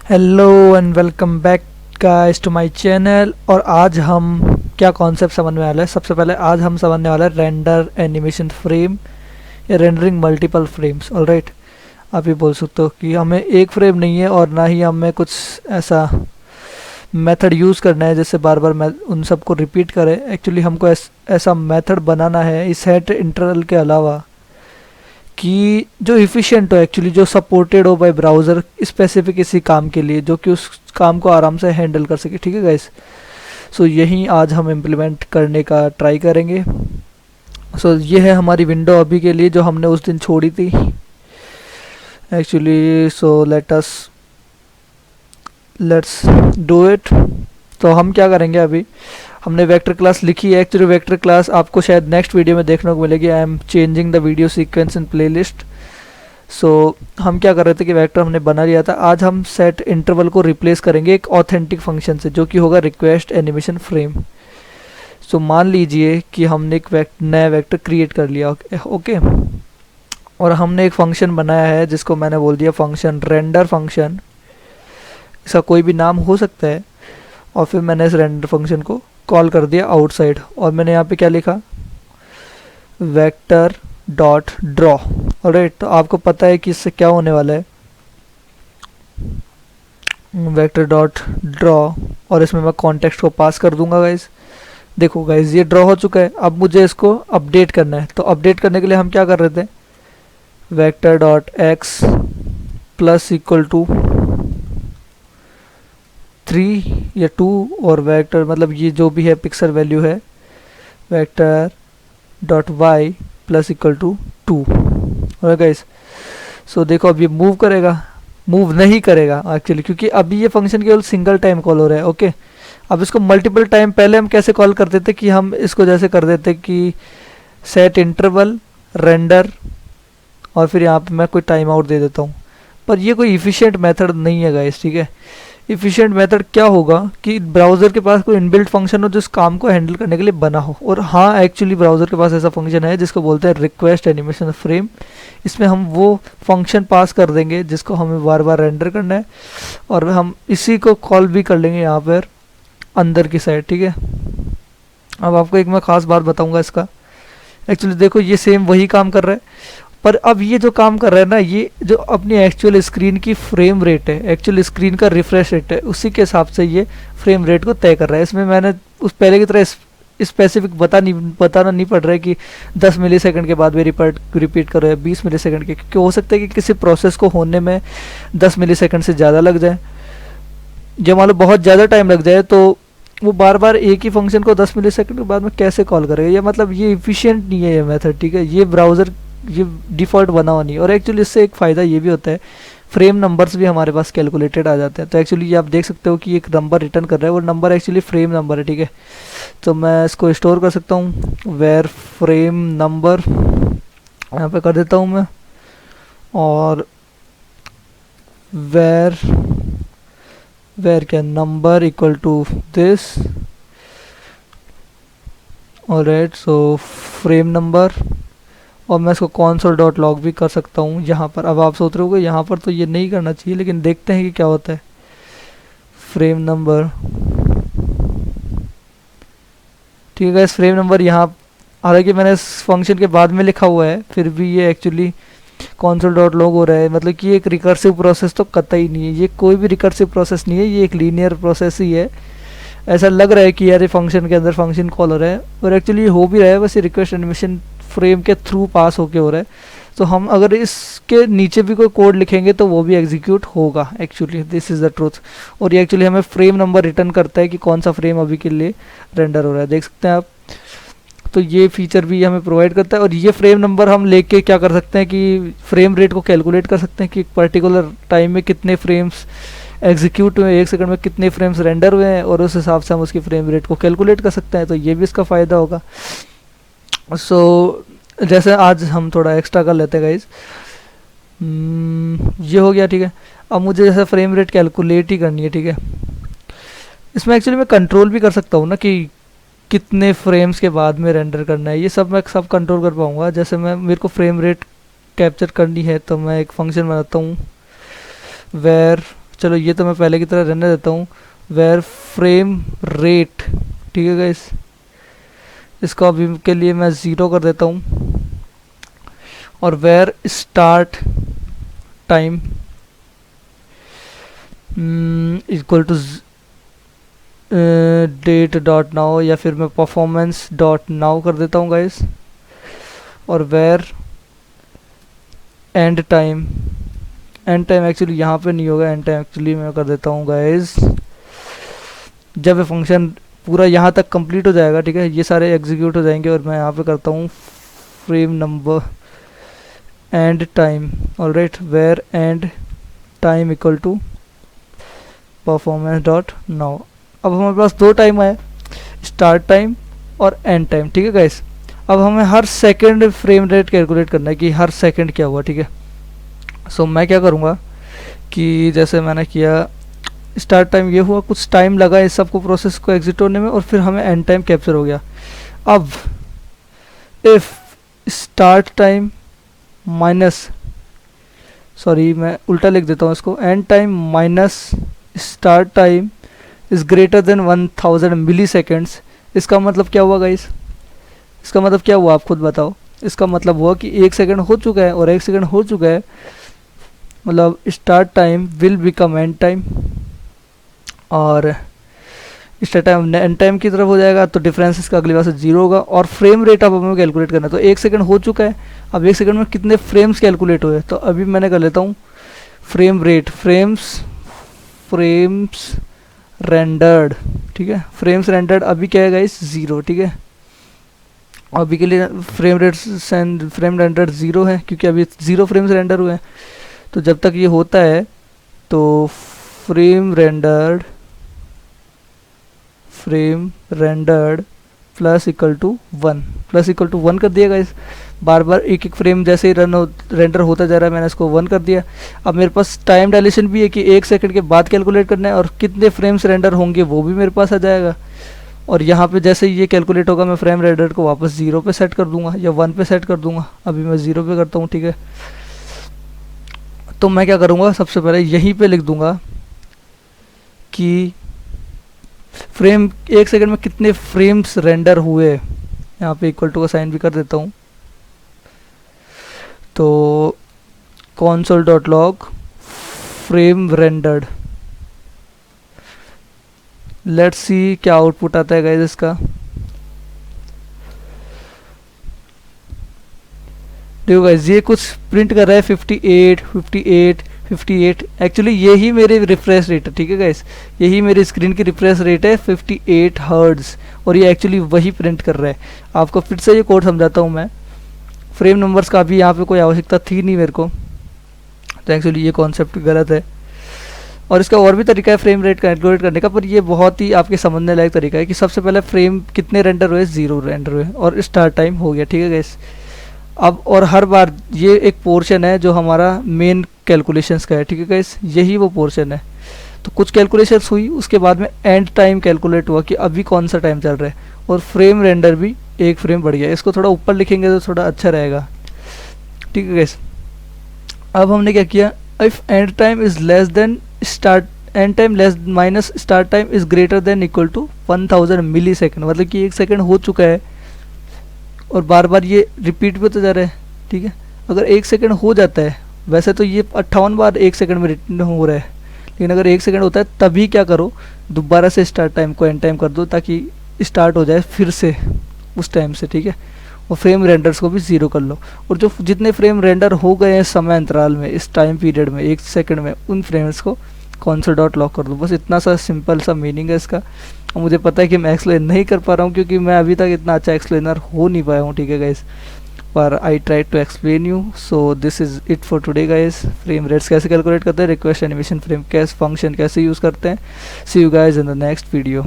Hello and welcome back guys to my channel. और आज हम क्या कॉन्सेप्ट समझने वाले हैं। सबसे पहले आज हम समझने वाले हैं रेंडर एनिमेशन फ्रेम या रेंडरिंग मल्टीपल फ्रेम्स। ऑलराइट, आप ये बोल सकते हो कि हमें एक फ्रेम नहीं है और ना ही हमें कुछ ऐसा मेथड यूज़ करना है जिससे बार बार मैं उन सबको रिपीट करें। एक्चुअली हमको ऐसा मेथड बनाना है इस सेट इंटरवल के अलावा कि जो इफ़िशिएंट हो, एक्चुअली जो सपोर्टेड हो बाय ब्राउज़र स्पेसिफिक इसी काम के लिए, जो कि उस काम को आराम से हैंडल कर सके। ठीक है गाइस, सो यही आज हम इम्प्लीमेंट करने का ट्राई करेंगे। सो ये है हमारी विंडो अभी के लिए जो हमने उस दिन छोड़ी थी actually. So let's do it. तो हम क्या करेंगे, अभी हमने वेक्टर क्लास लिखी है। एक्चुअली वेक्टर क्लास आपको शायद नेक्स्ट वीडियो में देखने को मिलेगी। I am changing the video sequence in playlist. So हम क्या कर रहे थे कि वेक्टर हमने बना लिया था। आज हम सेट इंटरवल को रिप्लेस करेंगे एक ऑथेंटिक फंक्शन से जो कि होगा रिक्वेस्ट एनिमेशन फ्रेम। सो मान लीजिए कि हमने एक नया वेक्टर क्रिएट कर लिया। ओके, और हमने एक फंक्शन बनाया है जिसको मैंने बोल दिया फंक्शन रेंडर फंक्शन। इसका कोई भी नाम हो सकता है। और फिर मैंने इस रेंडर फंक्शन को कॉल कर दिया आउटसाइड, और मैंने यहाँ पे क्या लिखा, वेक्टर डॉट ड्रॉ। ऑलराइट, तो आपको पता है कि इससे क्या होने वाला है, वेक्टर डॉट ड्रॉ, और इसमें मैं कॉन्टेक्स्ट को पास कर दूंगा गाइज। देखो गाइज, ये ड्रॉ हो चुका है। अब मुझे इसको अपडेट करना है। तो अपडेट करने के लिए हम क्या कर रहे थे, vector dot x plus equal to 3 या 2, और वेक्टर मतलब ये जो भी है पिक्सल वैल्यू है, vector dot y plus equal to 2। और गाइस, सो देखो अब ये मूव करेगा, मूव नहीं करेगा एक्चुअली, क्योंकि अभी ये फंक्शन केवल सिंगल टाइम कॉल हो रहा है। ओके, अब इसको मल्टीपल टाइम, पहले हम कैसे कॉल करते थे कि हम इसको जैसे कर देते कि सेट इंटरवल रेंडर, और फिर यहाँ पे मैं कोई टाइम आउट दे देता हूँ। पर ये कोई इफिशिएंट मेथड नहीं है गाइस। ठीक है, इफिशिएंट मेथड क्या होगा कि ब्राउज़र के पास कोई इनबिल्ट फंक्शन हो जो इस काम को हैंडल करने के लिए बना हो। और हाँ, एक्चुअली ब्राउज़र के पास ऐसा फंक्शन है जिसको बोलते हैं रिक्वेस्ट एनिमेशन फ्रेम। इसमें हम वो फंक्शन पास कर देंगे जिसको हमें बार बार रेंडर करना है, और हम इसी को कॉल भी कर लेंगे यहाँ पर अंदर की साइड। ठीक है, अब आपको एक मैं ख़ास बात बताऊँगा इसका। एक्चुअली देखो, ये सेम वही काम कर रहा है, पर अब ये जो काम कर रहा है ना, ये जो अपनी एक्चुअल स्क्रीन की फ्रेम रेट है, एक्चुअल स्क्रीन का रिफ्रेश रेट है, उसी के हिसाब से ये फ्रेम रेट को तय कर रहा है। इसमें मैंने उस पहले की तरह स्पेसिफिक बताना नहीं पड़ रहा है कि 10 मिली सेकेंड के बाद भी रिपीट करो या 20 मिली सेकेंड के, क्योंकि हो सकता है कि किसी प्रोसेस को होने में 10 मिली सेकेंड से ज़्यादा लग जाए। जब मान लो बहुत ज़्यादा टाइम लग जाए तो वो बार बार एक ही फंक्शन को 10 मिली सेकेंड के बाद में कैसे कॉल करेगा। ये मतलब ये इफिशिएंट नहीं है ये मेथड। ठीक है, ये ब्राउज़र ये डिफ़ॉल्ट बना हुआ नहीं। और एक्चुअली इससे एक फ़ायदा ये भी होता है, फ्रेम नंबर्स भी हमारे पास कैलकुलेटेड आ जाते हैं। तो एक्चुअली ये आप देख सकते हो कि एक नंबर रिटर्न कर रहा है, वो नंबर एक्चुअली फ्रेम नंबर है। ठीक है, तो मैं इसको स्टोर कर सकता हूँ, वेर फ्रेम नंबर यहाँ पे कर देता हूँ मैं, और वेर वेर क्या number equal to this. Alright, so frame number, और मैं इसको console डॉट लॉग भी कर सकता हूँ यहाँ पर। अब आप सोच रहे हो यहाँ पर तो ये नहीं करना चाहिए, लेकिन देखते हैं कि क्या होता है। फ्रेम नंबर, ठीक है, इस फ्रेम नंबर यहाँ, हालांकि मैंने इस फंक्शन के बाद में लिखा हुआ है, फिर भी ये एक्चुअली console डॉट लॉग हो रहा है। मतलब कि ये एक रिकर्सिव प्रोसेस तो कतई नहीं है, ये कोई भी रिकर्सिव प्रोसेस नहीं है, ये एक लीनियर प्रोसेस ही है। ऐसा लग रहा है कि यार ये फंक्शन के अंदर फंक्शन कॉल हो रहा है, और एक्चुअली ये हो भी रहा है, बस ये रिक्वेस्ट एनिमेशन फ्रेम के थ्रू पास होके हो रहा है। तो हम अगर इसके नीचे भी कोई कोड लिखेंगे तो वो भी एग्जीक्यूट होगा। Actually this is the truth. और ये एक्चुअली हमें फ्रेम नंबर रिटर्न करता है कि कौन सा फ्रेम अभी के लिए रेंडर हो रहा है, देख सकते हैं आप। तो ये फीचर भी हमें प्रोवाइड करता है। और ये फ्रेम नंबर हम लेके क्या कर सकते हैं कि फ्रेम रेट को कैलकुलेट कर सकते हैं कि पर्टिकुलर टाइम में कितने फ्रेम्स एग्जीक्यूट हुए, 1 सेकंड में कितने फ्रेम्स रेंडर हुए हैं, और उस हिसाब से हम उसकी फ्रेम रेट को कैलकुलेट कर सकते हैं। तो ये भी इसका फ़ायदा होगा। सो जैसे आज हम थोड़ा एक्स्ट्रा कर लेते हैं गाइज, ये हो गया। ठीक है, अब मुझे जैसे फ्रेम रेट कैलकुलेट ही करनी है। ठीक है, इसमें एक्चुअली मैं कंट्रोल भी कर सकता हूँ ना कि कितने फ्रेम्स के बाद में रेंडर करना है। ये सब मैं सब कंट्रोल कर पाऊँगा। जैसे मेरे को फ्रेम रेट कैप्चर करनी है तो मैं एक फंक्शन बनाता हूँ, वेर चलो ये तो मैं पहले की तरह रहने देता हूँ, वेयर फ्रेम रेट, ठीक है गाइस। इसको अभी के लिए मैं 0 कर देता हूँ। और var start time equal to date dot now, या फिर मैं परफॉर्मेंस डॉट नाउ कर देता हूँ गाइस। और वेयर एंड टाइम एक्चुअली यहाँ पे नहीं होगा, एंड टाइम एक्चुअली मैं कर देता हूँ गाइस जब ये फंक्शन पूरा यहाँ तक कंप्लीट हो जाएगा, ठीक है, ये सारे एग्जीक्यूट हो जाएंगे और मैं यहाँ पे करता हूँ frame number end time. Alright, var end time equal to performance dot now. अब हमारे पास दो टाइम है, स्टार्ट टाइम और एंड टाइम, ठीक है गाइस। अब हमें हर सेकंड फ्रेम रेट कैलकुलेट करना है कि हर सेकंड क्या हुआ, ठीक है। सो मैं क्या करूँगा कि जैसे मैंने किया, स्टार्ट टाइम ये हुआ, कुछ टाइम लगा इस सबको प्रोसेस को एग्जिट होने में, और फिर हमें एंड टाइम कैप्चर हो गया। अब if start time minus, sorry मैं उल्टा लिख देता हूँ इसको, end time minus start time is greater than 1000 milliseconds, इसका मतलब क्या हुआ गाइस? इसका मतलब क्या हुआ आप खुद बताओ। इसका मतलब हुआ कि 1 सेकंड हो चुका है और 1 सेकंड हो चुका है, मतलब start time will become and time, और स्टार्ट टाइम एंड टाइम की तरफ हो जाएगा, तो डिफरेंस इसका अगली बार से 0 होगा। और फ्रेम रेट अब हमें कैलकुलेट करना है, तो 1 सेकंड हो चुका है, अब 1 सेकंड में कितने फ्रेम्स कैलकुलेट हुए, तो अभी मैंने कर लेता हूँ फ्रेम रेट, फ्रेम्स रेंडर्ड, ठीक है। फ्रेम्स रेंडर्ड अभी क्या है गाइस? 0, ठीक है। अभी के लिए फ्रेम रेंडर्ड 0 है क्योंकि अभी 0 फ्रेम्स रेंडर हुए हैं। तो जब तक ये होता है तो frame rendered plus equal to 1 कर दिया गाइस। बार बार एक फ्रेम जैसे ही रेंडर होता जा रहा है, मैंने इसको 1 कर दिया। अब मेरे पास टाइम डायलेशन भी है कि 1 सेकंड के बाद कैलकुलेट करना है, और कितने फ्रेम्स रेंडर होंगे वो भी मेरे पास आ जाएगा। और यहाँ पे जैसे ही ये कैलकुलेट होगा, मैं फ्रेम रेंडर को वापस 0 पे सेट कर दूंगा या 1 पे सेट कर दूंगा। अभी मैं 0 पे करता हूँ, ठीक है। तो मैं क्या करूँगा, सबसे पहले यहीं पे लिख दूंगा कि फ्रेम 1 सेकंड में कितने फ्रेम्स रेंडर हुए, यहाँ पे इक्वल टू का साइन भी कर देता हूँ। तो console.log frame rendered, let's see क्या आउटपुट आता है गाइस इसका। देखो गाइस, ये कुछ प्रिंट कर रहा है 58 एक्चुअली यही मेरे रिफ्रेश रेट है, ठीक है गाइस। यही मेरी स्क्रीन की रिफ्रेश रेट है 58 हर्ट्ज, और ये एक्चुअली वही प्रिंट कर रहा है। आपको फिर से ये कोड समझाता हूँ मैं। फ्रेम नंबर्स का भी यहाँ पे कोई आवश्यकता थी नहीं मेरे को, तो एक्चुअली ये कॉन्सेप्ट गलत है। और इसका और भी तरीका है फ्रेम रेट कैलकुलेट करने का, पर ये बहुत ही आपके समझने लायक तरीका है कि सबसे पहले फ्रेम कितने रेंडर हुए, 0 रेंडर हुए, और स्टार्ट टाइम हो गया, ठीक है गाइस। अब और हर बार ये एक पोर्शन है जो हमारा मेन कैलकुलेशंस का है, ठीक है गाइस, यही वो पोर्शन है। तो कुछ कैलकुलेशंस हुई, उसके बाद में एंड टाइम कैलकुलेट हुआ कि अभी कौन सा टाइम चल रहा है, और फ्रेम रेंडर भी 1 फ्रेम बढ़ गया। इसको थोड़ा ऊपर लिखेंगे तो थोड़ा अच्छा रहेगा, ठीक है गाइस। अब हमने क्या किया, if end time is less than start, end time less minus start time is greater than equal to 1000 millisecond, मतलब कि 1 सेकेंड हो चुका है और बार बार ये रिपीट भी होता जा रहा है, ठीक है। अगर 1 सेकेंड हो जाता है, वैसे तो ये 58 बार 1 सेकेंड में रिटर्न हो रहा है, लेकिन अगर 1 सेकेंड होता है तभी क्या करो, दोबारा से स्टार्ट टाइम को एंड टाइम कर दो ताकि स्टार्ट हो जाए फिर से उस टाइम से, ठीक है। और फ्रेम रेंडर्स को भी 0 कर लो, और जो जितने फ्रेम रेंडर हो गए हैं समय अंतराल में, इस टाइम पीरियड में 1 सेकंड में, उन फ्रेम्स को console.log कर दो। बस इतना सा सिंपल सा मीनिंग है इसका। और मुझे पता है कि मैं एक्सप्लेन नहीं कर पा रहा हूँ क्योंकि मैं अभी तक इतना अच्छा एक्सप्लेनर हो नहीं पाया हूँ, ठीक है गाइस, पर I try to explain you. So this is it for today guys. Frame rates कैसे कैलकुलेट करते हैं, रिक्वेस्ट एनिमेशन फ्रेम कैसे फंक्शन कैसे यूज़ करते हैं। See you guys in the next video.